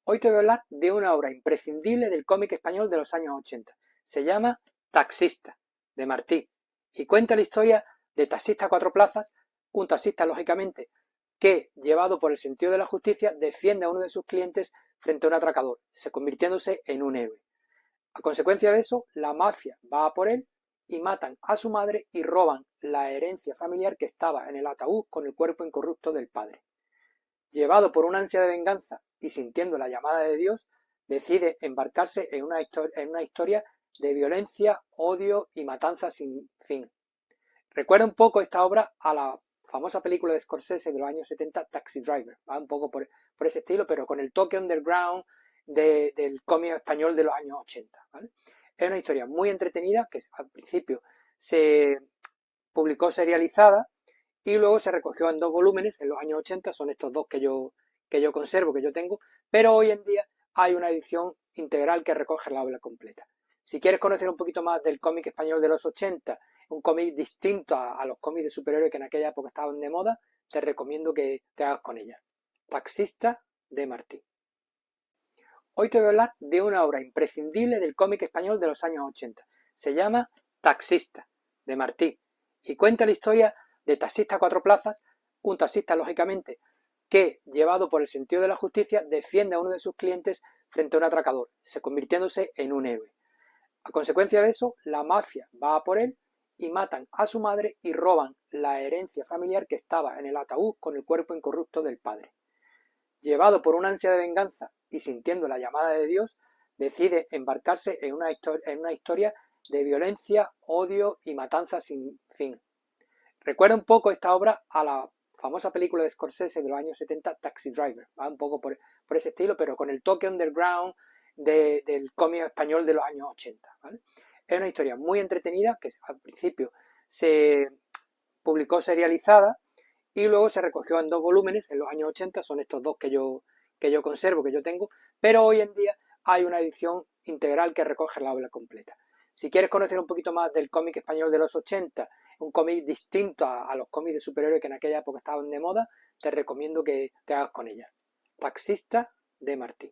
Hoy te voy a hablar de una obra imprescindible del cómic español de los años 80. Se llama Taxista, de Martí, y cuenta la historia de Taxista a cuatro plazas, un taxista, lógicamente, que, llevado por el sentido de la justicia, defiende a uno de sus clientes frente a un atracador, se convirtiéndose en un héroe. A consecuencia de eso, la mafia va a por él y matan a su madre y roban la herencia familiar que estaba en el ataúd con el cuerpo incorrupto del padre. Llevado por una ansia de venganza y sintiendo la llamada de Dios, decide embarcarse en una historia de violencia, odio y matanza sin fin. Recuerda un poco esta obra a la famosa película de Scorsese de los años 70, Taxi Driver, va un poco por ese estilo, pero con el toque underground del cómic español de los años 80. ¿Vale? Es una historia muy entretenida que al principio se publicó serializada y luego se recogió en dos volúmenes en los años 80, son estos dos que yo conservo, que yo tengo, pero hoy en día hay una edición integral que recoge la obra completa. Si quieres conocer un poquito más del cómic español de los 80, un cómic distinto a los cómics de superhéroes que en aquella época estaban de moda, te recomiendo que te hagas con ella. Taxista, de Martí. Hoy te voy a hablar de una obra imprescindible del cómic español de los años 80. Se llama Taxista, de Martí, y cuenta la historia de Taxista a cuatro plazas, un taxista, lógicamente, que, llevado por el sentido de la justicia, defiende a uno de sus clientes frente a un atracador, se convirtiéndose en un héroe. A consecuencia de eso, la mafia va a por él y matan a su madre y roban la herencia familiar que estaba en el ataúd con el cuerpo incorrupto del padre. Llevado por una ansia de venganza y sintiendo la llamada de Dios, decide embarcarse en una historia de violencia, odio y matanza sin fin. Recuerda un poco esta obra a la famosa película de Scorsese de los años 70, Taxi Driver, va un poco por ese estilo, pero con el toque underground del cómic español de los años 80. ¿Vale? Es una historia muy entretenida que al principio se publicó serializada y luego se recogió en dos volúmenes en los años 80, son estos dos que yo conservo, que yo tengo, pero hoy en día hay una edición integral que recoge la obra completa. Si quieres conocer un poquito más del cómic español de los 80, un cómic distinto a los cómics de superhéroes que en aquella época estaban de moda, te recomiendo que te hagas con ella. Taxista, de Martí.